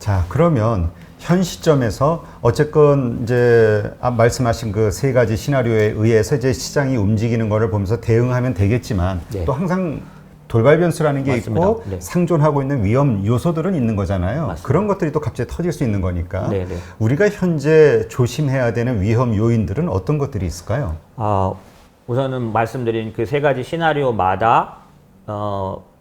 자, 그러면 현 시점에서 어쨌건 이제 말씀하신 그 세 가지 시나리오에 의해서 이제 시장이 움직이는 거를 보면서 대응하면 되겠지만 네. 또 항상 돌발 변수라는 게 맞습니다. 있고 네. 상존하고 있는 위험 요소들은 있는 거잖아요. 맞습니다. 그런 것들이 또 갑자기 터질 수 있는 거니까 네, 네. 우리가 현재 조심해야 되는 위험 요인들은 어떤 것들이 있을까요? 우선은 말씀드린 그 세 가지 시나리오마다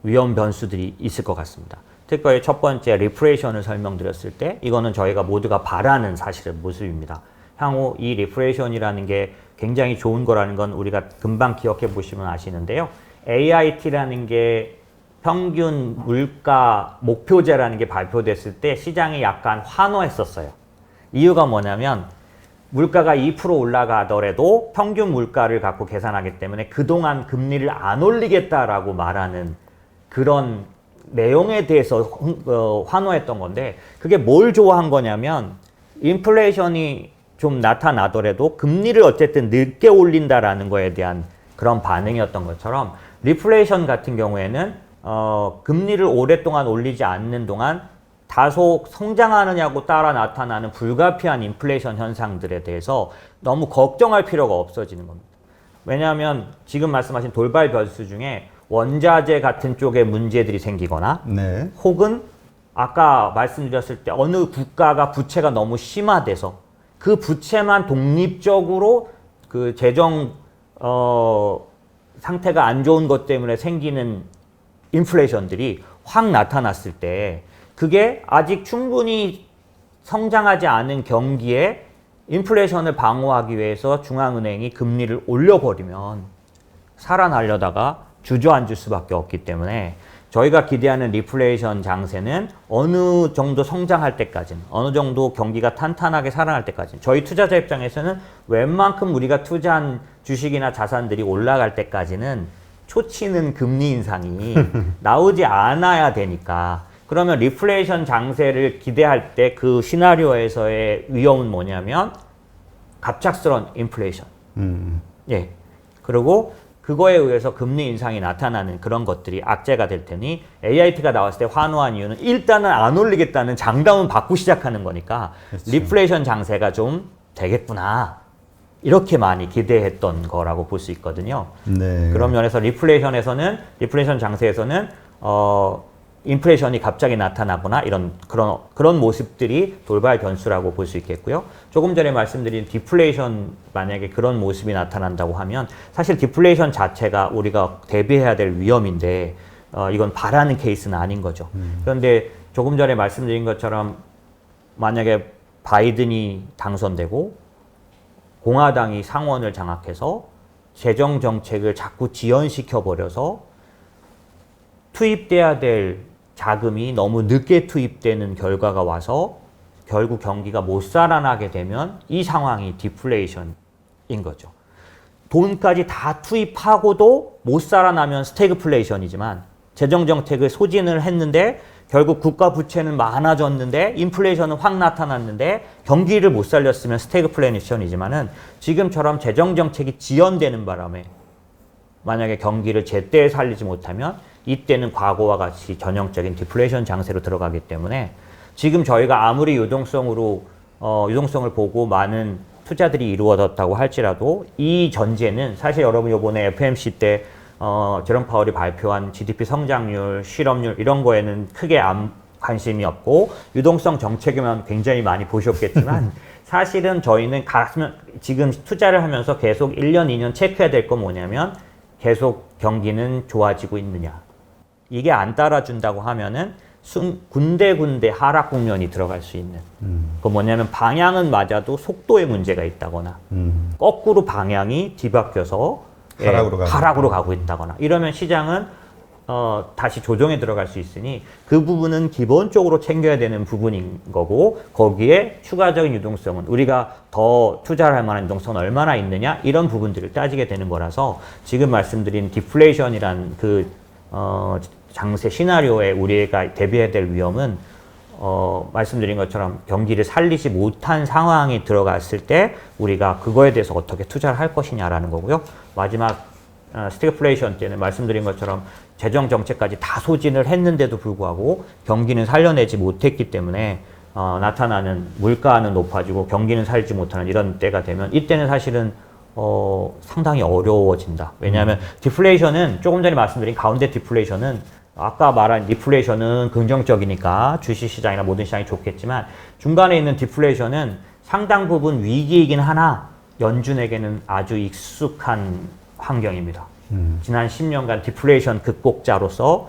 위험 변수들이 있을 것 같습니다. 특별히 첫 번째 리플레이션을 설명드렸을 때 이거는 저희가 모두가 바라는 사실의 모습입니다. 향후 이 리플레이션이라는 게 굉장히 좋은 거라는 건 우리가 금방 기억해 보시면 아시는데요. AIT라는 게 평균 물가 목표제라는 게 발표됐을 때 시장이 약간 환호했었어요. 이유가 뭐냐면 물가가 2% 올라가더라도 평균 물가를 갖고 계산하기 때문에 그동안 금리를 안 올리겠다라고 말하는 그런 내용에 대해서 환호했던 건데 그게 뭘 좋아한 거냐면 인플레이션이 좀 나타나더라도 금리를 어쨌든 늦게 올린다라는 거에 대한 그런 반응이었던 것처럼 리플레이션 같은 경우에는 금리를 오랫동안 올리지 않는 동안 다소 성장하느냐고 따라 나타나는 불가피한 인플레이션 현상들에 대해서 너무 걱정할 필요가 없어지는 겁니다. 왜냐하면 지금 말씀하신 돌발 변수 중에 원자재 같은 쪽에 문제들이 생기거나 네. 혹은 아까 말씀드렸을 때 어느 국가가 부채가 너무 심화돼서 그 부채만 독립적으로 그 재정 상태가 안 좋은 것 때문에 생기는 인플레이션들이 확 나타났을 때 그게 아직 충분히 성장하지 않은 경기에 인플레이션을 방어하기 위해서 중앙은행이 금리를 올려버리면 살아나려다가 주저앉을 수밖에 없기 때문에 저희가 기대하는 리플레이션 장세는 어느 정도 성장할 때까지는 어느 정도 경기가 탄탄하게 살아날 때까지는 저희 투자자 입장에서는 웬만큼 우리가 투자한 주식이나 자산들이 올라갈 때까지는 초치는 금리 인상이 나오지 않아야 되니까 그러면 리플레이션 장세를 기대할 때 그 시나리오에서의 위험은 뭐냐면 갑작스러운 인플레이션. 예. 그리고 그거에 의해서 금리 인상이 나타나는 그런 것들이 악재가 될 테니 AIT가 나왔을 때 환호한 이유는 일단은 안 올리겠다는 장담은 받고 시작하는 거니까 그렇죠. 리플레이션 장세가 좀 되겠구나. 이렇게 많이 기대했던 거라고 볼 수 있거든요. 네. 그런 면에서 리플레이션 장세에서는 인플레이션이 갑자기 나타나거나 그런 모습들이 돌발 변수라고 볼 수 있겠고요. 조금 전에 말씀드린 디플레이션 만약에 그런 모습이 나타난다고 하면 사실 디플레이션 자체가 우리가 대비해야 될 위험인데 이건 바라는 케이스는 아닌 거죠. 그런데 조금 전에 말씀드린 것처럼 만약에 바이든이 당선되고 공화당이 상원을 장악해서 재정 정책을 자꾸 지연시켜 버려서 투입돼야 될 자금이 너무 늦게 투입되는 결과가 와서 결국 경기가 못 살아나게 되면 이 상황이 디플레이션인 거죠. 돈까지 다 투입하고도 못 살아나면 스태그플레이션이지만 재정 정책을 소진을 했는데 결국 국가 부채는 많아졌는데 인플레이션은 확 나타났는데 경기를 못 살렸으면 스태그플레이션이지만은 지금처럼 재정 정책이 지연되는 바람에 만약에 경기를 제때 살리지 못하면 이때는 과거와 같이 전형적인 디플레이션 장세로 들어가기 때문에 지금 저희가 아무리 유동성을 보고 많은 투자들이 이루어졌다고 할지라도 이 전제는 사실 여러분 이번에 FMC 때 제롬 파월이 발표한 GDP 성장률, 실업률 이런 거에는 크게 관심이 없고 유동성 정책에만 굉장히 많이 보셨겠지만 사실은 저희는 지금 투자를 하면서 계속 1년, 2년 체크해야 될 건 뭐냐면 계속 경기는 좋아지고 있느냐. 이게 안 따라준다고 하면은 군데군데 하락 국면이 들어갈 수 있는. 그 뭐냐면 방향은 맞아도 속도에 문제가 있다거나 거꾸로 방향이 뒤바뀌어서 하락으로 가고 있다거나 이러면 시장은 다시 조정에 들어갈 수 있으니 그 부분은 기본적으로 챙겨야 되는 부분인 거고 거기에 추가적인 유동성은 우리가 더 투자를 할 만한 유동성은 얼마나 있느냐 이런 부분들을 따지게 되는 거라서 지금 말씀드린 디플레이션이란 그 장세 시나리오에 우리가 대비해야 될 위험은 말씀드린 것처럼 경기를 살리지 못한 상황이 들어갔을 때 우리가 그거에 대해서 어떻게 투자를 할 것이냐라는 거고요. 마지막 스태그플레이션 때는 말씀드린 것처럼 재정 정책까지 다 소진을 했는데도 불구하고 경기는 살려내지 못했기 때문에 나타나는 물가는 높아지고 경기는 살지 못하는 이런 때가 되면 이때는 사실은 상당히 어려워진다. 왜냐하면 디플레이션은 조금 전에 말씀드린 가운데 디플레이션은 아까 말한 디플레이션은 긍정적이니까 주식시장이나 모든 시장이 좋겠지만 중간에 있는 디플레이션은 상당 부분 위기이긴 하나 연준에게는 아주 익숙한 환경입니다. 지난 10년간 디플레이션 극복자로서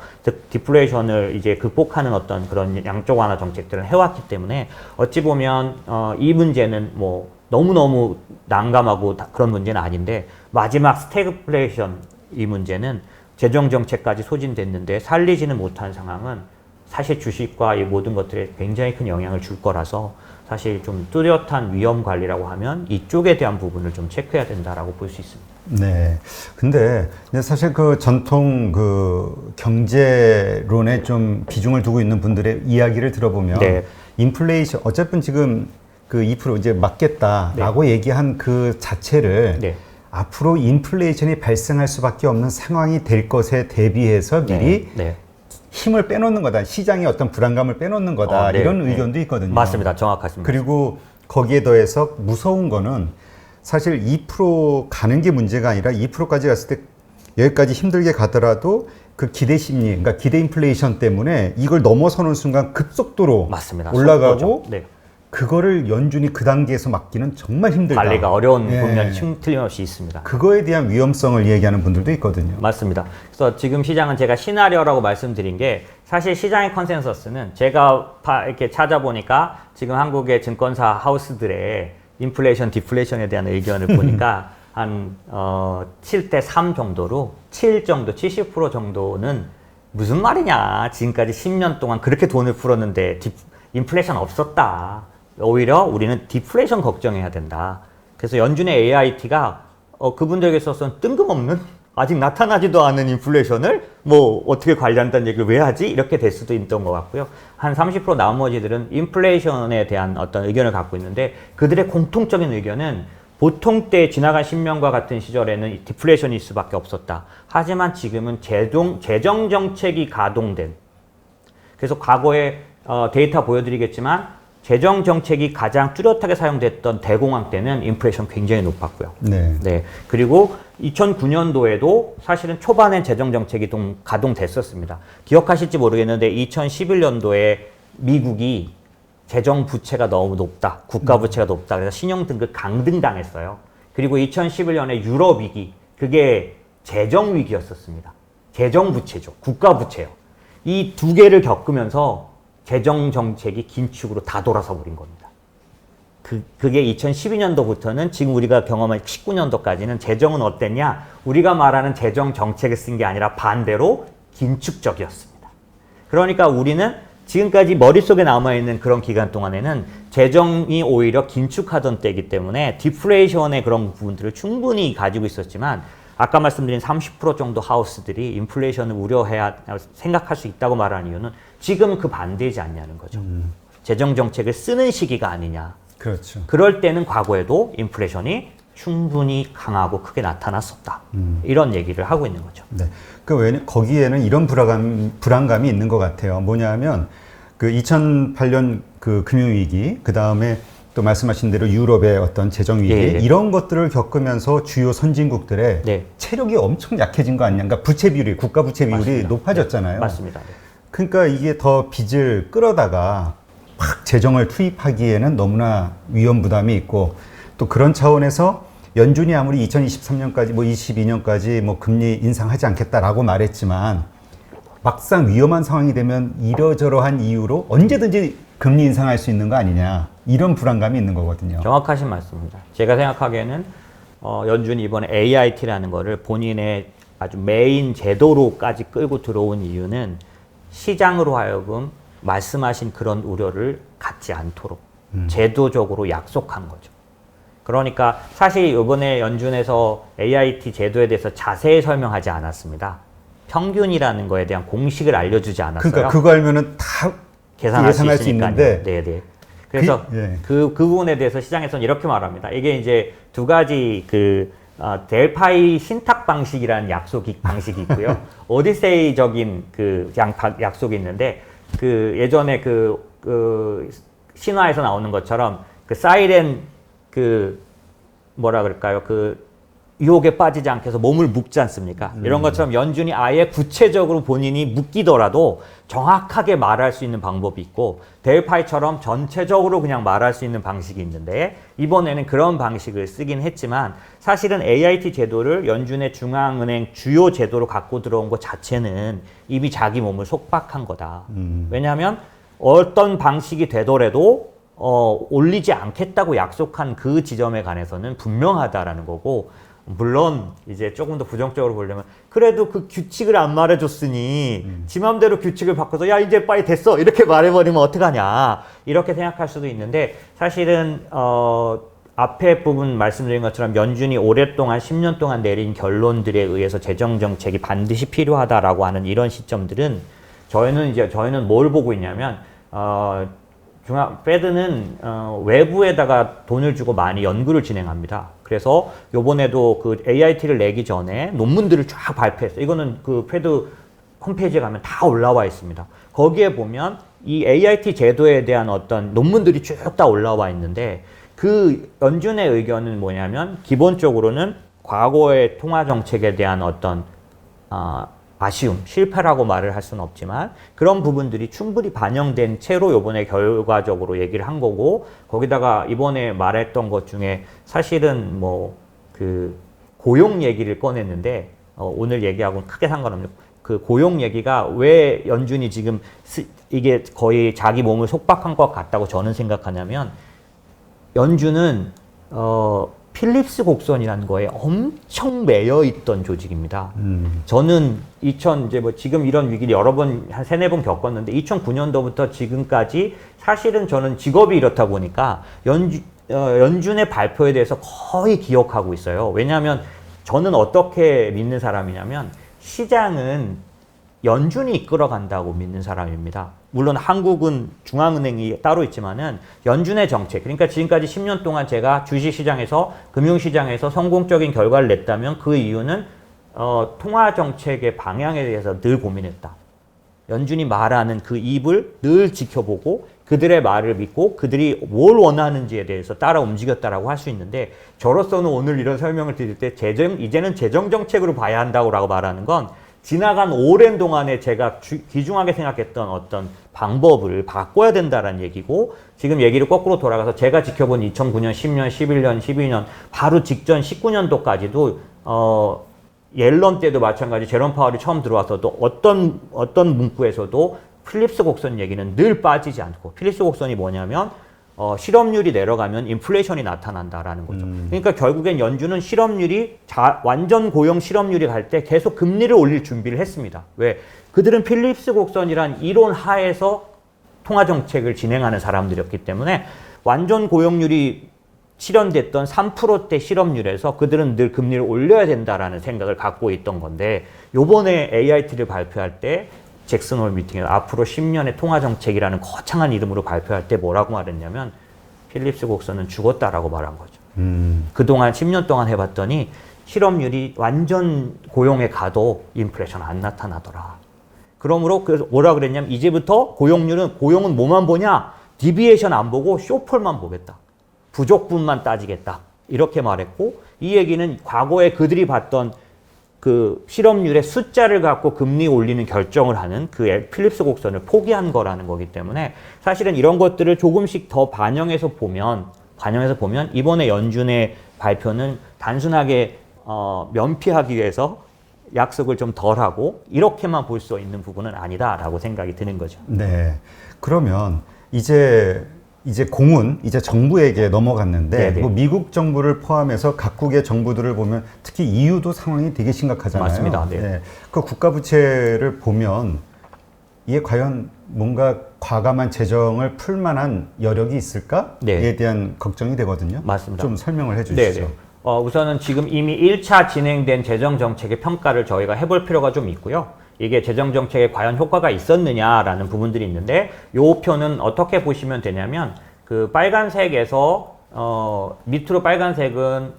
디플레이션을 이제 극복하는 어떤 그런 양적 완화 정책들을 해왔기 때문에 어찌 보면 이 문제는 뭐 너무너무 난감하고 그런 문제는 아닌데 마지막 스태그플레이션 이 문제는 재정 정책까지 소진됐는데 살리지는 못한 상황은 사실 주식과 이 모든 것들에 굉장히 큰 영향을 줄 거라서 사실 좀 뚜렷한 위험 관리라고 하면 이쪽에 대한 부분을 좀 체크해야 된다라고 볼 수 있습니다. 네. 근데 사실 그 전통 그 경제론에 좀 비중을 두고 있는 분들의 이야기를 들어보면 네. 인플레이션 어차피 지금 그 2% 이제 맞겠다라고 얘기한 그 자체를 네. 앞으로 인플레이션이 발생할 수밖에 없는 상황이 될 것에 대비해서 미리 힘을 빼놓는 거다. 시장의 어떤 불안감을 빼놓는 거다. 이런 의견도 있거든요. 맞습니다. 정확하십니다. 그리고 거기에 더해서 무서운 거는 사실 2% 가는 게 문제가 아니라 2%까지 갔을 때 여기까지 힘들게 가더라도 그 기대 심리, 그러니까 기대 인플레이션 때문에 이걸 넘어서는 순간 급속도로 맞습니다. 올라가고 그거를 연준이 그 단계에서 막기는 정말 힘들다. 관리가 어려운 분명히 틀림없이 있습니다. 그거에 대한 위험성을 얘기하는 분들도 있거든요. 맞습니다. 그래서 지금 시장은 제가 시나리오라고 말씀드린 게 사실 시장의 컨센서스는 제가 이렇게 찾아보니까 지금 한국의 증권사 하우스들의 인플레이션, 디플레이션에 대한 의견을 보니까 한 7대 3 정도로 7 정도, 70% 정도는 무슨 말이냐. 지금까지 10년 동안 그렇게 돈을 풀었는데 인플레이션 없었다. 오히려 우리는 디플레이션 걱정해야 된다. 그래서 연준의 AIT가 그분들에게서는 뜬금없는 아직 나타나지도 않은 인플레이션을 뭐 어떻게 관리한다는 얘기를 왜 하지? 이렇게 될 수도 있던 것 같고요. 한 30% 나머지들은 인플레이션에 대한 어떤 의견을 갖고 있는데 그들의 공통적인 의견은 보통 때 지나간 10년과 같은 시절에는 디플레이션일 수밖에 없었다. 하지만 지금은 재정 정책이 가동된 그래서 과거에 데이터 보여드리겠지만 재정 정책이 가장 뚜렷하게 사용됐던 대공황 때는 인플레이션 굉장히 높았고요. 네. 그리고 2009년도에도 사실은 초반엔 재정 정책이 가동됐었습니다. 기억하실지 모르겠는데 2011년도에 미국이 재정 부채가 너무 높다. 국가 부채가 높다. 그래서 신용 등급 강등당했어요. 그리고 2011년에 유럽 위기, 그게 재정 위기였었습니다. 재정 부채죠. 국가 부채요. 이 두 개를 겪으면서 재정 정책이 긴축으로 다 돌아서 버린 겁니다. 그게 2012년도부터는 지금 우리가 경험한 19년도까지는 재정은 어땠냐? 우리가 말하는 재정 정책을 쓴 게 아니라 반대로 긴축적이었습니다. 그러니까 우리는 지금까지 머릿속에 남아있는 그런 기간 동안에는 재정이 오히려 긴축하던 때이기 때문에 디플레이션의 그런 부분들을 충분히 가지고 있었지만 아까 말씀드린 30% 정도 하우스들이 인플레이션을 우려해야 생각할 수 있다고 말하는 이유는 지금 그 반대이지 않냐는 거죠. 재정 정책을 쓰는 시기가 아니냐. 그렇죠. 그럴 때는 과거에도 인플레이션이 충분히 강하고 크게 나타났었다. 이런 얘기를 하고 있는 거죠. 네. 거기에는 이런 불안감이 있는 것 같아요. 뭐냐면 그 2008년 그 금융위기, 그 다음에 또 말씀하신 대로 유럽의 어떤 재정위기 이런 것들을 겪으면서 주요 선진국들의 체력이 엄청 약해진 거 아니냐. 그러니까 부채 비율이, 국가 부채 비율이 맞습니다. 높아졌잖아요. 맞습니다. 그러니까 이게 더 빚을 끌어다가 막 재정을 투입하기에는 너무나 위험 부담이 있고 또 그런 차원에서 연준이 아무리 2023년까지 뭐 22년까지 뭐 금리 인상하지 않겠다라고 말했지만 막상 위험한 상황이 되면 이러저러한 이유로 언제든지 금리 인상할 수 있는 거 아니냐 이런 불안감이 있는 거거든요. 정확하신 말씀입니다. 제가 생각하기에는 연준이 이번에 AIT라는 거를 본인의 아주 메인 제도로까지 끌고 들어온 이유는 시장으로 하여금 말씀하신 그런 우려를 갖지 않도록 제도적으로 약속한 거죠. 그러니까 사실 이번에 연준에서 AIT 제도에 대해서 자세히 설명하지 않았습니다. 평균이라는 거에 대한 공식을 알려주지 않았어요. 그러니까 그거 알면은 다 계산할 수 있는데. 네네. 그래서 그 부분에 대해서 시장에서는 이렇게 말합니다. 이게 이제 두 가지 델파이 신탁 방식이라는 방식이 있고요. 오디세이적인 약속이 있는데 예전에 신화에서 나오는 것처럼 그 사이렌 그 뭐라 그럴까요? 그 유혹에 빠지지 않게 해서 몸을 묶지 않습니까? 이런 것처럼 연준이 아예 구체적으로 본인이 묶이더라도 정확하게 말할 수 있는 방법이 있고 델파이처럼 전체적으로 그냥 말할 수 있는 방식이 있는데 이번에는 그런 방식을 쓰긴 했지만 사실은 AIT 제도를 연준의 중앙은행 주요 제도로 갖고 들어온 것 자체는 이미 자기 몸을 속박한 거다. 왜냐하면 어떤 방식이 되더라도 올리지 않겠다고 약속한 그 지점에 관해서는 분명하다라는 거고 물론 이제 조금 더 부정적으로 보려면 그래도 그 규칙을 안 말해줬으니 지 맘대로 규칙을 바꿔서 야 이제 빨리 됐어 이렇게 말해버리면 어떡하냐 이렇게 생각할 수도 있는데 사실은 앞에 부분 말씀드린 것처럼 연준이 오랫동안 10년 동안 내린 결론들에 의해서 재정 정책이 반드시 필요하다라고 하는 이런 시점들은 저희는 뭘 보고 있냐면 페드는 외부에다가 돈을 주고 많이 연구를 진행합니다. 그래서 요번에도 그 AIT를 내기 전에 논문들을 쫙 발표했어요. 이거는 그 페드 홈페이지에 가면 다 올라와 있습니다. 거기에 보면 이 AIT 제도에 대한 어떤 논문들이 쭉 다 올라와 있는데 그 연준의 의견은 뭐냐면 기본적으로는 과거의 통화 정책에 대한 어떤 아쉬움, 실패라고 말을 할 수는 없지만 그런 부분들이 충분히 반영된 채로 이번에 결과적으로 얘기를 한 거고 거기다가 이번에 말했던 것 중에 사실은 뭐 그 고용 얘기를 꺼냈는데 오늘 얘기하고는 크게 상관없는 그 고용 얘기가 왜 연준이 지금 이게 거의 자기 몸을 속박한 것 같다고 저는 생각하냐면 연준은 필립스 곡선이라는 거에 엄청 매여 있던 조직입니다. 저는 이제 뭐 지금 이런 위기를 여러 번, 한 3-4번 겪었는데 2009년도부터 지금까지 사실은 저는 직업이 이렇다 보니까 연준의 발표에 대해서 거의 기억하고 있어요. 왜냐하면 저는 어떻게 믿는 사람이냐면 시장은 연준이 이끌어간다고 믿는 사람입니다. 물론 한국은 중앙은행이 따로 있지만은 연준의 정책, 그러니까 지금까지 10년 동안 제가 주식시장에서 금융시장에서 성공적인 결과를 냈다면 그 이유는 통화정책의 방향에 대해서 늘 고민했다. 연준이 말하는 그 입을 늘 지켜보고 그들의 말을 믿고 그들이 뭘 원하는지에 대해서 따라 움직였다라고 할 수 있는데 저로서는 오늘 이런 설명을 드릴 때 이제는 재정정책으로 봐야 한다고 말하는 건 지나간 오랜 동안에 제가 귀중하게 생각했던 어떤 방법을 바꿔야 된다라는 얘기고 지금 얘기를 거꾸로 돌아가서 제가 지켜본 2009년, 10년, 11년, 12년 바로 직전 19년도까지도 옐런 때도 마찬가지 제롬 파월이 처음 들어와서도 어떤 문구에서도 필립스 곡선 얘기는 늘 빠지지 않고 필립스 곡선이 뭐냐면 실업률이 내려가면 인플레이션이 나타난다라는 거죠. 그러니까 결국엔 연준은 실업률이 완전 고용 실업률이 갈 때 계속 금리를 올릴 준비를 했습니다. 왜? 그들은 필립스 곡선이란 이론 하에서 통화 정책을 진행하는 사람들이었기 때문에 완전 고용률이 실현됐던 3%대 실업률에서 그들은 늘 금리를 올려야 된다라는 생각을 갖고 있던 건데 요번에 AIT를 발표할 때 잭슨 홀 미팅에서 앞으로 10년의 통화정책이라는 거창한 이름으로 발표할 때 뭐라고 말했냐면 필립스 곡선은 죽었다라고 말한 거죠. 그동안 10년 동안 해봤더니 실업률이 완전 고용에 가도 인플레이션 안 나타나더라. 그러므로 그래서 뭐라 그랬냐면 이제부터 고용은 뭐만 보냐? 디비에이션 안 보고 쇼폴만 보겠다. 부족분만 따지겠다. 이렇게 말했고 이 얘기는 과거에 그들이 봤던 그 실업률의 숫자를 갖고 금리 올리는 결정을 하는 그 필립스 곡선을 포기한 거라는 거기 때문에 사실은 이런 것들을 조금씩 더 반영해서 보면 이번에 연준의 발표는 단순하게 면피하기 위해서 약속을 좀 덜하고 이렇게만 볼 수 있는 부분은 아니다라고 생각이 드는 거죠. 네. 그러면 이제 공은 이제 정부에게 넘어갔는데 뭐 미국 정부를 포함해서 각국의 정부들을 보면 특히 EU도 상황이 되게 심각하잖아요. 맞습니다. 네. 네. 그 국가 부채를 보면 이게 과연 뭔가 과감한 재정을 풀 만한 여력이 있을까에 네. 대한 걱정이 되거든요. 맞습니다. 좀 설명을 해 주시죠. 네네. 우선은 지금 이미 1차 진행된 재정 정책의 평가를 저희가 해볼 필요가 좀 있고요. 이게 재정 정책에 과연 효과가 있었느냐라는 부분들이 있는데 요 표는 어떻게 보시면 되냐면 그 빨간색에서 밑으로 빨간색은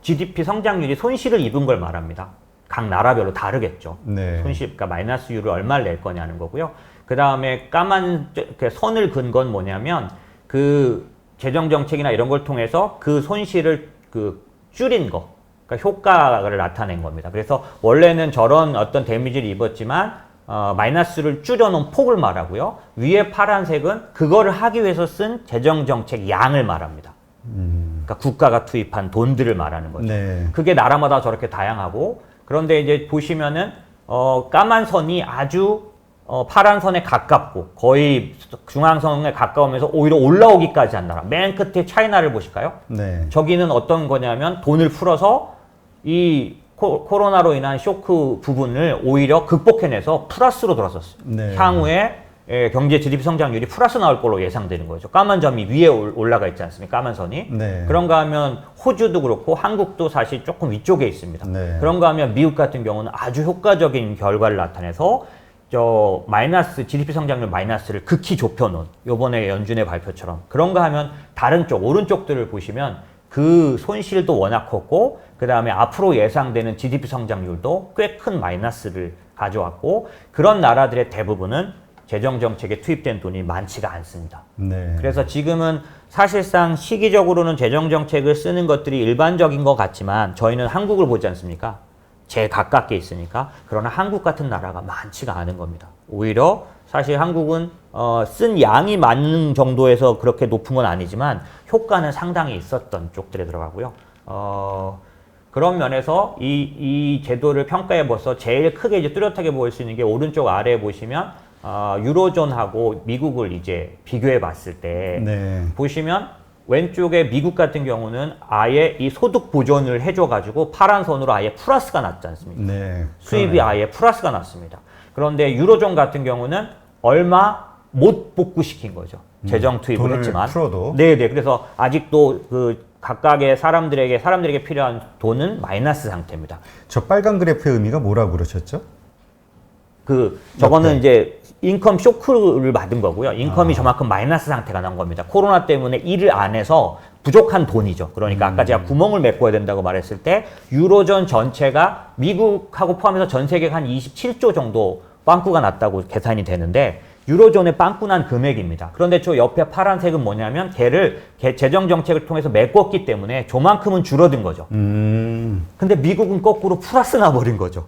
GDP 성장률이 손실을 입은 걸 말합니다. 각 나라별로 다르겠죠. 네. 손실, 그러니까 마이너스 유를 얼마를 낼 거냐는 거고요. 그 다음에 까만 선을 긋은 건 뭐냐면 그 재정 정책이나 이런 걸 통해서 그 손실을 줄인 거, 그러니까 효과를 나타낸 겁니다. 그래서 원래는 저런 어떤 데미지를 입었지만 마이너스를 줄여놓은 폭을 말하고요. 위에 파란색은 그거를 하기 위해서 쓴 재정 정책 양을 말합니다. 그러니까 국가가 투입한 돈들을 말하는 거죠. 네. 그게 나라마다 저렇게 다양하고, 그런데 이제 보시면은 까만 선이 아주 파란 선에 가깝고 거의 중앙선에 가까우면서 오히려 올라오기까지 한 나라. 맨 끝에 차이나를 보실까요? 네. 저기는 어떤 거냐면 돈을 풀어서 이 코로나로 인한 쇼크 부분을 오히려 극복해내서 플러스로 돌아섰어요. 네. 향후에 경제 GDP 성장률이 플러스 나올 걸로 예상되는 거죠. 까만 점이 위에 올라가 있지 않습니까? 까만 선이. 네. 그런가 하면 호주도 그렇고 한국도 사실 조금 위쪽에 있습니다. 네. 그런가 하면 미국 같은 경우는 아주 효과적인 결과를 나타내서 마이너스, GDP 성장률 마이너스를 극히 좁혀놓은 요번에 연준의 발표처럼, 그런가 하면 다른 쪽, 오른쪽들을 보시면 그 손실도 워낙 컸고, 그 다음에 앞으로 예상되는 GDP 성장률도 꽤 큰 마이너스를 가져왔고, 그런 나라들의 대부분은 재정 정책에 투입된 돈이 많지가 않습니다. 네. 그래서 지금은 사실상 시기적으로는 재정 정책을 쓰는 것들이 일반적인 것 같지만 저희는 한국을 보지 않습니까? 제일 가깝게 있으니까. 그러나 한국 같은 나라가 많지가 않은 겁니다. 오히려 사실 한국은 쓴 양이 많은 정도에서 그렇게 높은 건 아니지만 효과는 상당히 있었던 쪽들에 들어가고요. 그런 면에서 이 제도를 평가해 봐서 제일 크게 이제 뚜렷하게 보일 수 있는 게 오른쪽 아래에 보시면 유로존하고 미국을 이제 비교해 봤을 때 네. 보시면 왼쪽에 미국 같은 경우는 아예 이 소득 보존을 해줘가지고 파란 선으로 아예 플러스가 났지 않습니까? 네. 수입이 그러네요. 아예 플러스가 났습니다. 그런데 유로존 같은 경우는 얼마 못 복구시킨 거죠. 재정 투입을 돈을 했지만. 풀어도. 네네. 그래서 아직도 그 각각의 사람들에게 필요한 돈은 마이너스 상태입니다. 저 빨간 그래프의 의미가 뭐라고 그러셨죠? 저거는 네. 이제 인컴 쇼크를 받은 거고요. 인컴이 저만큼 마이너스 상태가 난 겁니다. 코로나 때문에 일을 안 해서 부족한 돈이죠. 그러니까 아까 제가 구멍을 메꿔야 된다고 말했을 때 유로존 전체가 미국하고 포함해서 전 세계가 한 27조 정도 빵꾸가 났다고 계산이 되는데 유로존의 빵꾸 난 금액입니다. 그런데 저 옆에 파란색은 뭐냐면 걔를 재정 정책을 통해서 메꿨기 때문에 저만큼은 줄어든 거죠. 근데 미국은 거꾸로 플러스 나버린 거죠.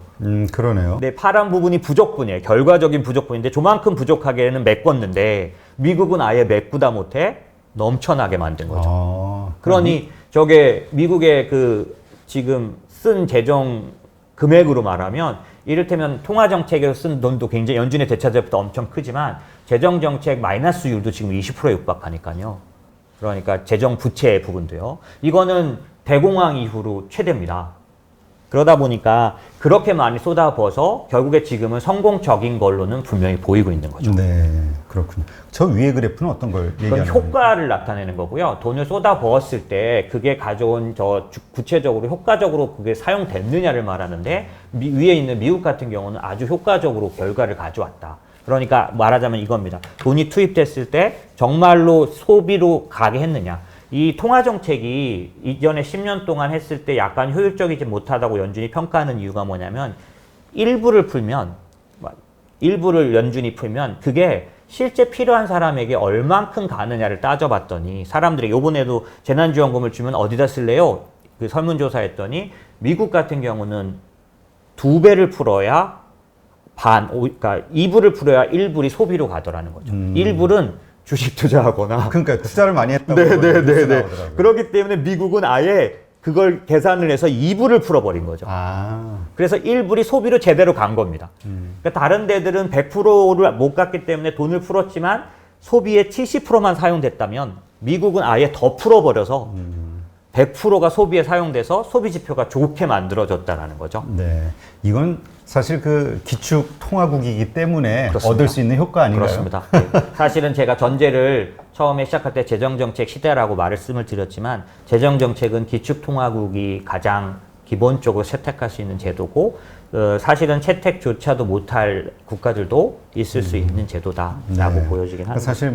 그러네요. 네, 파란 부분이 부족분이에요. 결과적인 부족분인데 저만큼 부족하게는 메꿨는데 미국은 아예 메꾸다 못해 넘쳐나게 만든 거죠. 그러니 저게 미국의 지금 쓴 재정 금액으로 말하면 이를테면 통화정책에서 쓴 돈도 굉장히 연준의 대차제보다 엄청 크지만 재정정책 마이너스율도 지금 20%에 육박하니까요. 그러니까 재정 부채 부분도요. 이거는 대공황 이후로 최대입니다. 그러다 보니까 그렇게 많이 쏟아부어서 결국에 지금은 성공적인 걸로는 분명히 보이고 있는 거죠. 네, 그렇군요. 저 위에 그래프는 어떤 걸 그건 얘기하는 거예요? 효과를 나타내는 거고요. 돈을 쏟아부었을 때 그게 가져온 구체적으로 효과적으로 그게 사용됐느냐를 말하는데 위에 있는 미국 같은 경우는 아주 효과적으로 결과를 가져왔다. 그러니까 말하자면 이겁니다. 돈이 투입됐을 때 정말로 소비로 가게 했느냐. 이 통화정책이 이전에 10년 동안 했을 때 약간 효율적이지 못하다고 연준이 평가하는 이유가 뭐냐면 일부를 연준이 풀면 그게 실제 필요한 사람에게 얼만큼 가느냐를 따져봤더니 사람들이 요번에도 재난지원금을 주면 어디다 쓸래요? 그 설문조사했더니 미국 같은 경우는 2배를 풀어야 그러니까 2불을 풀어야 1불이 소비로 가더라는 거죠. 1불은 주식 투자하거나. 그러니까 투자를 많이 했다고. 네네네네. 그렇기 때문에 미국은 아예 그걸 계산을 해서 2불을 풀어버린 거죠. 그래서 1불이 소비로 제대로 간 겁니다. 그러니까 다른 데들은 100%를 못 갔기 때문에 돈을 풀었지만 소비의 70%만 사용됐다면 미국은 아예 더 풀어버려서 100%가 소비에 사용돼서 소비 지표가 좋게 만들어졌다는 거죠. 네. 이건 사실 기축 통화국이기 때문에 그렇습니다. 얻을 수 있는 효과 아닌가요? 그렇습니다. 네. 사실은 제가 전제를 처음에 시작할 때 재정정책 시대라고 말씀을 드렸지만 재정정책은 기축통화국이 가장 기본적으로 채택할 수 있는 제도고 사실은 채택조차도 못할 국가들도 있을 수 있는 제도다라고 네. 보여지긴 합니다. 사실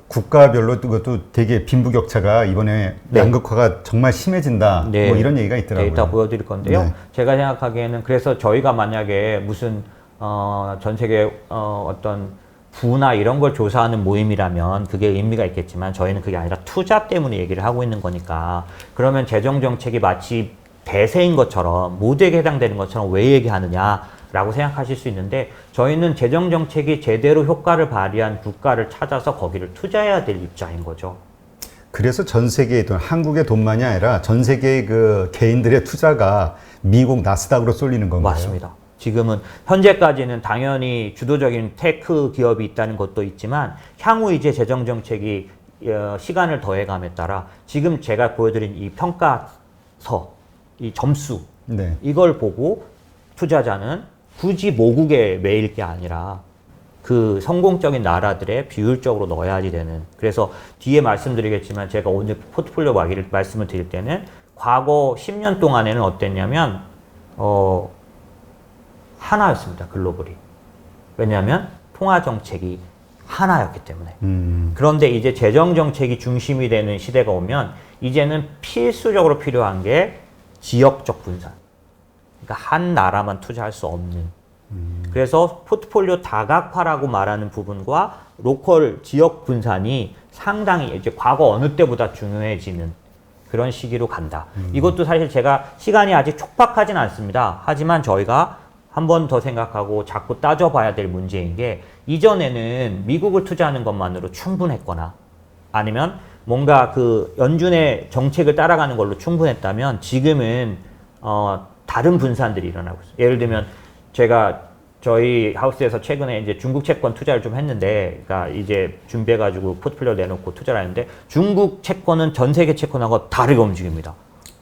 국가별로 그것도 되게 빈부격차가 이번에 네. 양극화가 정말 심해진다. 네. 이런 얘기가 있더라고요. 데이터 보여드릴 건데요. 네. 제가 생각하기에는 그래서 저희가 만약에 무슨 전 세계 어떤 부나 이런 걸 조사하는 모임이라면 그게 의미가 있겠지만 저희는 그게 아니라 투자 때문에 얘기를 하고 있는 거니까 그러면 재정 정책이 마치 대세인 것처럼 모두에게 해당되는 것처럼 왜 얘기하느냐라고 생각하실 수 있는데 저희는 재정 정책이 제대로 효과를 발휘한 국가를 찾아서 거기를 투자해야 될 입장인 거죠. 그래서 전 세계의 돈, 한국의 돈만이 아니라 전 세계의 그 개인들의 투자가 미국 나스닥으로 쏠리는 건가요? 맞습니다. 지금은 현재까지는 당연히 주도적인 테크 기업이 있다는 것도 있지만 향후 이제 재정 정책이 시간을 더해감에 따라 지금 제가 보여드린 이 평가서, 이 점수 네. 이걸 보고 투자자는 굳이 모국에 매일 게 아니라 그 성공적인 나라들에 비율적으로 넣어야지 되는. 그래서 뒤에 말씀드리겠지만 제가 오늘 포트폴리오 말씀을 드릴 때는 과거 10년 동안에는 어땠냐면 하나였습니다. 글로벌이. 왜냐하면 통화 정책이 하나였기 때문에. 그런데 이제 재정 정책이 중심이 되는 시대가 오면 이제는 필수적으로 필요한 게 지역적 분산. 그러니까 한 나라만 투자할 수 없는. 그래서 포트폴리오 다각화라고 말하는 부분과 로컬 지역 분산이 상당히 이제 과거 어느 때보다 중요해지는 그런 시기로 간다. 이것도 사실 제가 시간이 아직 촉박하진 않습니다. 하지만 저희가 한 번 더 생각하고 자꾸 따져봐야 될 문제인 게 이전에는 미국을 투자하는 것만으로 충분했거나 아니면 뭔가 그 연준의 정책을 따라가는 걸로 충분했다면 지금은 다른 분산들이 일어나고 있어요. 예를 들면 제가 저희 하우스에서 최근에 이제 중국 채권 투자를 좀 했는데, 그러니까 이제 준비해가지고 포트폴리오 내놓고 투자를 하는데 중국 채권은 전 세계 채권하고 다르게 움직입니다.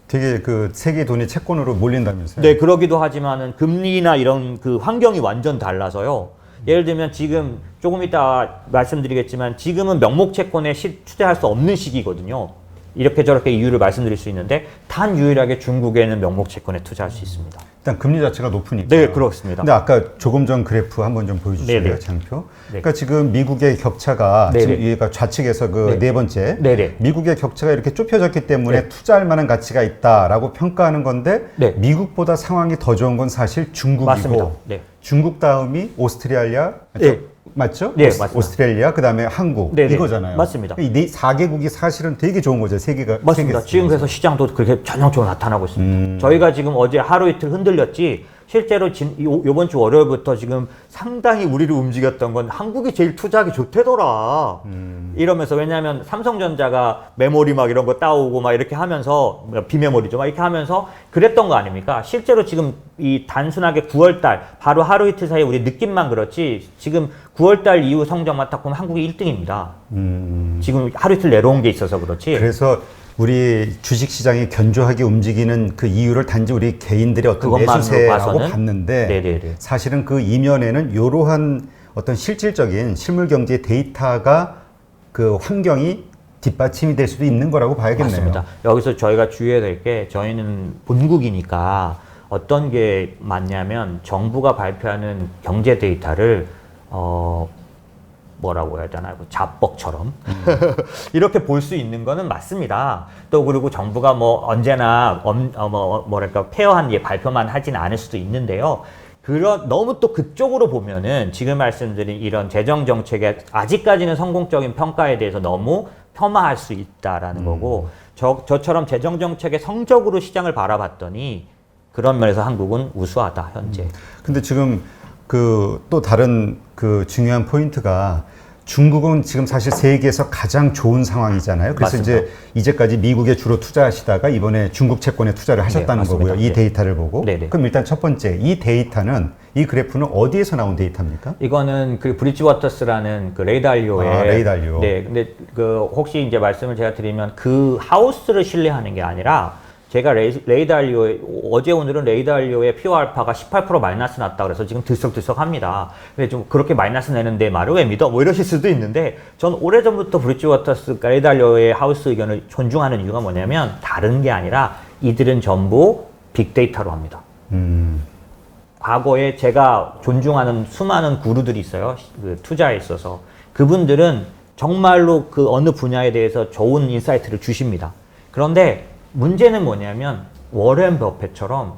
되게 그 세계 돈이 채권으로 몰린다면서요? 네, 그러기도 하지만은 금리나 이런 그 환경이 완전 달라서요. 예를 들면 지금 조금 이따 말씀드리겠지만 지금은 명목 채권에 투자할 수 없는 시기거든요. 이렇게 저렇게 이유를 말씀드릴 수 있는데 단 유일하게 중국에는 명목 채권에 투자할 수 있습니다. 일단 금리 자체가 높으니까. 네, 그렇습니다. 근데 아까 조금 전 그래프 한번 좀 보여주실래요? 네네. 장표. 네. 그러니까 지금 미국의 격차가 네네. 지금 얘가 좌측에서 그 네 번째. 네네. 미국의 격차가 이렇게 좁혀졌기 때문에 네. 투자할 만한 가치가 있다라고 평가하는 건데 네. 미국보다 상황이 더 좋은 건 사실 중국이고 맞습니다. 네. 중국 다음이 오스트레일리아 네. 맞죠? 네, 맞습니다. 오스트레일리아 그다음에 한국 네네. 이거잖아요. 맞습니다. 이 4개국이 사실은 되게 좋은 거죠. 세계가 맞습니다. 세계 지금 그래서 시장도 그렇게 전형적으로 나타나고 있습니다. 저희가 지금 어제 하루 이틀 흔들렸지 실제로 이번 주 월요일부터 지금 상당히 우리를 움직였던 건 한국이 제일 투자하기 좋대더라. 이러면서 왜냐하면 삼성전자가 메모리 막 이런 거 따오고 막 이렇게 하면서 비메모리죠. 막 이렇게 하면서 그랬던 거 아닙니까? 실제로 지금 이 단순하게 9월달 바로 하루 이틀 사이에 우리 느낌만 그렇지 지금 9월달 이후 성적만 딱 보면 한국이 1등입니다. 지금 하루 이틀 내려온 게 있어서 그렇지. 그래서 우리 주식시장이 견조하게 움직이는 그 이유를 단지 우리 개인들의 어떤 그것만으로 매수세라고 봐서는? 봤는데 네네네. 사실은 그 이면에는 이러한 어떤 실질적인 실물경제 데이터가 그 환경이 뒷받침이 될 수도 있는 거라고 봐야겠네요. 맞습니다. 여기서 저희가 주의해야 될 게 저희는 본국이니까 어떤 게 맞냐면 정부가 발표하는 경제 데이터를 뭐라고 해야 되나 자뻑처럼 이렇게 볼 수 있는 거는 맞습니다. 또 그리고 정부가 뭐 언제나 뭐랄까 페어한 발표만 하진 않을 수도 있는데요. 너무 또 그쪽으로 보면은 지금 말씀드린 이런 재정 정책의 아직까지는 성공적인 평가에 대해서 너무 폄하할 수 있다라는 거고 저처럼 재정 정책의 성적으로 시장을 바라봤더니 그런 면에서 한국은 우수하다 현재. 근데 지금 그 또 다른 그 중요한 포인트가 중국은 지금 사실 세계에서 가장 좋은 상황이잖아요. 그래서 맞습니다. 이제까지 미국에 주로 투자하시다가 이번에 중국 채권에 투자를 하셨다는 맞습니다. 거고요. 이 네. 데이터를 보고. 네네. 그럼 일단 첫 번째, 이 데이터는 이 그래프는 어디에서 나온 데이터입니까? 이거는 그 브리지워터스라는 그 레이달리오의 레이달리오. 네, 근데 그 혹시 이제 말씀을 제가 드리면 그 하우스를 신뢰하는 게 아니라 제가 레이달리오의 어제 오늘은 레이달리오의 피오 알파가 18% 마이너스 났다 그래서 지금 들썩들썩합니다. 근데 좀 그렇게 마이너스 내는데 말을 왜 믿어? 뭐 이러실 수도 있는데 전 오래전부터 브리지워터스 레이달리오의 하우스 의견을 존중하는 이유가 뭐냐면 다른 게 아니라 이들은 전부 빅데이터로 합니다. 과거에 제가 존중하는 수많은 구루들이 있어요. 그 투자에 있어서. 그분들은 정말로 그 어느 분야에 대해서 좋은 인사이트를 주십니다. 그런데 문제는 뭐냐면 워렌 버핏처럼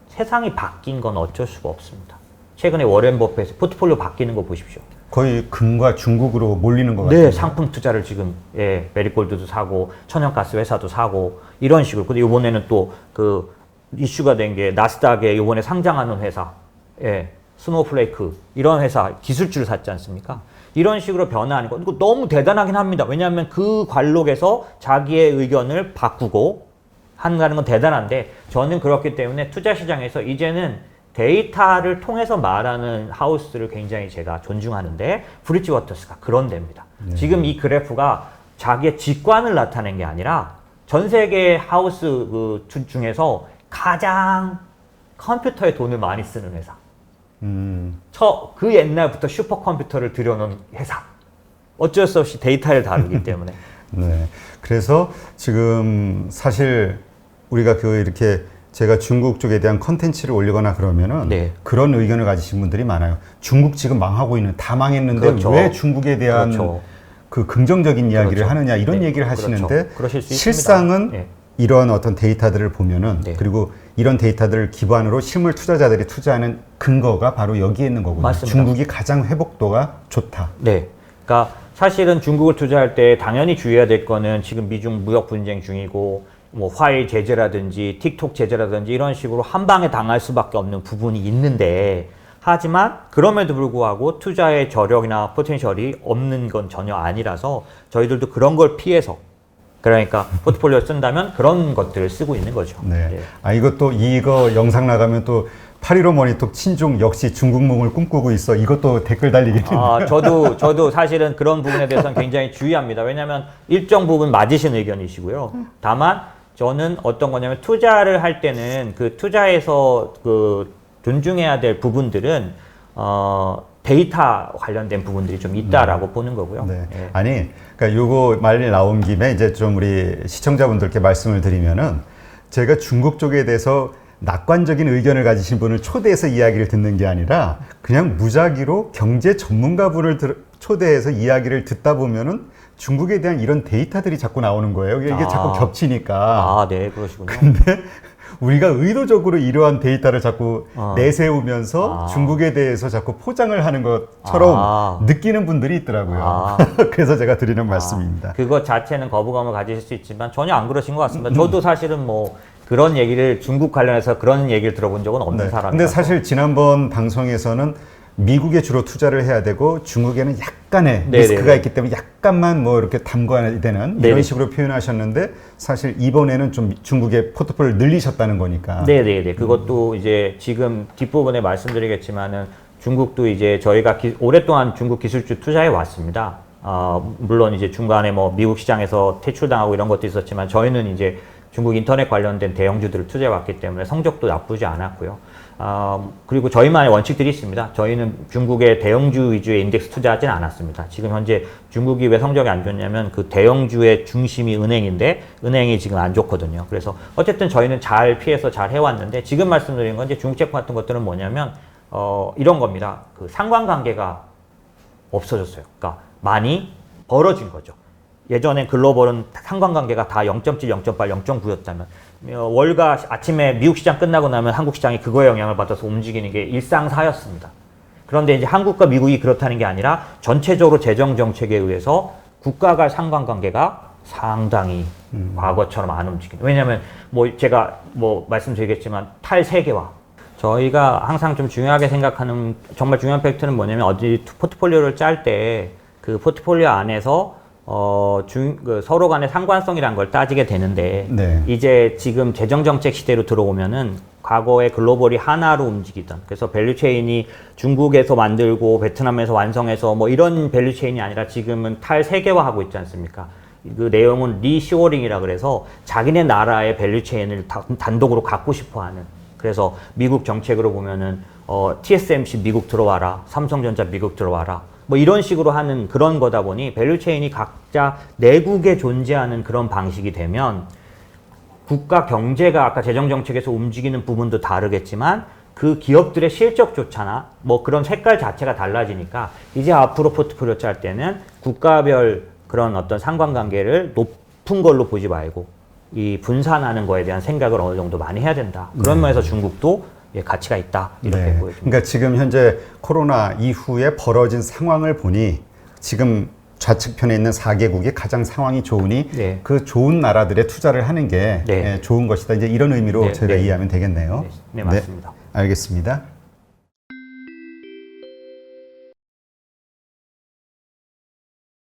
세상이 바뀐 건 어쩔 수가 없습니다. 최근에 워렌 버핏 포트폴리오 바뀌는 거 보십시오. 거의 금과 중국으로 몰리는 것 같아요. 네, 상품 투자를 지금 메리골드도 사고 천연가스 회사도 사고 이런 식으로. 근데 이번에는 또 그 이슈가 된 게 나스닥에 이번에 상장하는 회사, 스노우플레이크 이런 회사 기술주를 샀지 않습니까? 이런 식으로 변화하는 거 이거 너무 대단하긴 합니다. 왜냐하면 그 관록에서 자기의 의견을 바꾸고 한다는 건 대단한데 저는 그렇기 때문에 투자 시장에서 이제는 데이터를 통해서 말하는 하우스를 굉장히 제가 존중하는데 브리지워터스가 그런 데입니다. 지금 이 그래프가 자기의 직관을 나타낸 게 아니라 전 세계 하우스 중에서 가장 컴퓨터에 돈을 많이 쓰는 회사. 그 옛날부터 슈퍼컴퓨터를 들여놓은 회사. 어쩔 수 없이 데이터를 다루기 때문에. 네. 그래서 지금 사실 우리가 이렇게 제가 중국 쪽에 대한 컨텐츠를 올리거나 그러면은 네. 그런 의견을 가지신 분들이 많아요. 중국 지금 망하고 있는, 다 망했는데 그렇죠. 왜 중국에 대한 그렇죠. 그 긍정적인 이야기를 그렇죠. 하느냐 이런 네. 얘기를 하시는데 그러실 수 실상은 있습니다. 네. 이런 어떤 데이터들을 보면은 네. 그리고 이런 데이터들을 기반으로 실물 투자자들이 투자하는 근거가 바로 여기에 있는 거군요. 맞습니다. 중국이 가장 회복도가 좋다. 네. 그러니까 사실은 중국을 투자할 때 당연히 주의해야 될 거는 지금 미중 무역 분쟁 중이고 뭐 화웨이 제재라든지 틱톡 제재라든지 이런 식으로 한 방에 당할 수밖에 없는 부분이 있는데 하지만 그럼에도 불구하고 투자의 저력이나 포텐셜이 없는 건 전혀 아니라서 저희들도 그런 걸 피해서 그러니까 포트폴리오 쓴다면 그런 것들을 쓰고 있는 거죠. 네. 예. 아, 이거 영상 나가면 또 815 모니터 친중 역시 중국몽을 꿈꾸고 있어. 이것도 댓글 달리기는. 저도 사실은 그런 부분에 대해서는 굉장히 주의합니다. 왜냐하면 일정 부분 맞으신 의견이시고요. 다만 저는 어떤 거냐면 투자를 할 때는 그 투자에서 그 존중해야 될 부분들은 데이터 관련된 부분들이 좀 있다라고 보는 거고요. 네. 예. 아니, 그러니까 요거 말이 나온 김에 이제 좀 우리 시청자분들께 말씀을 드리면은 제가 중국 쪽에 대해서 낙관적인 의견을 가지신 분을 초대해서 이야기를 듣는 게 아니라 그냥 무작위로 경제 전문가분을 초대해서 이야기를 듣다 보면은 중국에 대한 이런 데이터들이 자꾸 나오는 거예요. 이게 자꾸 겹치니까. 네, 그러시군요. 근데 우리가 의도적으로 이러한 데이터를 자꾸 내세우면서 중국에 대해서 자꾸 포장을 하는 것처럼 느끼는 분들이 있더라고요. 그래서 제가 드리는 말씀입니다. 그것 자체는 거부감을 가지실 수 있지만 전혀 안 그러신 것 같습니다. 저도 사실은 뭐 그런 얘기를 중국 관련해서 그런 얘기를 들어본 적은 없는 네. 사람이라서. 근데 사실 지난번 방송에서는 미국에 주로 투자를 해야 되고 중국에는 약간의 리스크가 있기 때문에 약간만 뭐 이렇게 담궈야 되는 이런 식으로 표현하셨는데 사실 이번에는 좀 중국의 포트폴리오를 늘리셨다는 거니까. 네네네. 그것도 이제 지금 뒷부분에 말씀드리겠지만은 중국도 이제 저희가 오랫동안 중국 기술주 투자해 왔습니다. 물론 이제 중간에 뭐 미국 시장에서 퇴출당하고 이런 것도 있었지만 저희는 이제 중국 인터넷 관련된 대형주들을 투자해 왔기 때문에 성적도 나쁘지 않았고요. 그리고 저희만의 원칙들이 있습니다. 저희는 중국의 대형주 위주의 인덱스 투자하진 않았습니다. 지금 현재 중국이 왜 성적이 안 좋냐면 그 대형주의 중심이 은행인데 은행이 지금 안 좋거든요. 그래서 어쨌든 저희는 잘 피해서 잘 해왔는데 지금 말씀드린 건 이제 중국 제품 같은 것들은 뭐냐면 이런 겁니다. 그 상관관계가 없어졌어요. 그러니까 많이 벌어진 거죠. 예전엔 글로벌은 상관관계가 다 0.7, 0.8, 0.9였다면 월가 아침에 미국 시장 끝나고 나면 한국 시장이 그거에 영향을 받아서 움직이는 게 일상사였습니다. 그런데 이제 한국과 미국이 그렇다는 게 아니라 전체적으로 재정 정책에 의해서 국가 간 상관관계가 상당히 과거처럼 안 움직이는. 왜냐하면 뭐 제가 뭐 말씀드리겠지만 탈세계화. 저희가 항상 좀 중요하게 생각하는 정말 중요한 팩트는 뭐냐면 어디 포트폴리오를 짤 때 그 포트폴리오 안에서 서로 간의 상관성이란 걸 따지게 되는데 이제 지금 재정정책 시대로 들어오면은 과거에 글로벌이 하나로 움직이던 그래서 밸류체인이 중국에서 만들고 베트남에서 완성해서 뭐 이런 밸류체인이 아니라 지금은 탈세계화하고 있지 않습니까? 그 내용은 리쇼어링이라 그래서 자기네 나라의 밸류체인을 단독으로 갖고 싶어하는 그래서 미국 정책으로 보면은 TSMC 미국 들어와라, 삼성전자 미국 들어와라. 뭐 이런 식으로 하는 그런 거다 보니 밸류체인이 각자 내국에 존재하는 그런 방식이 되면 국가 경제가 아까 재정정책에서 움직이는 부분도 다르겠지만 그 기업들의 실적조차나 뭐 그런 색깔 자체가 달라지니까 이제 앞으로 포트폴리오 짤 때는 국가별 그런 어떤 상관관계를 높은 걸로 보지 말고 이 분산하는 거에 대한 생각을 어느 정도 많이 해야 된다. 그런 면에서 중국도 가치가 있다 이렇게 네. 보여집니다. 그러니까 지금 현재 코로나 이후에 벌어진 상황을 보니 지금 좌측편에 있는 4개국이 가장 상황이 좋으니 네. 그 좋은 나라들에 투자를 하는 게 네. 좋은 것이다. 이제 이런 의미로 네, 저희가 네. 이해하면 되겠네요. 네, 맞습니다. 알겠습니다.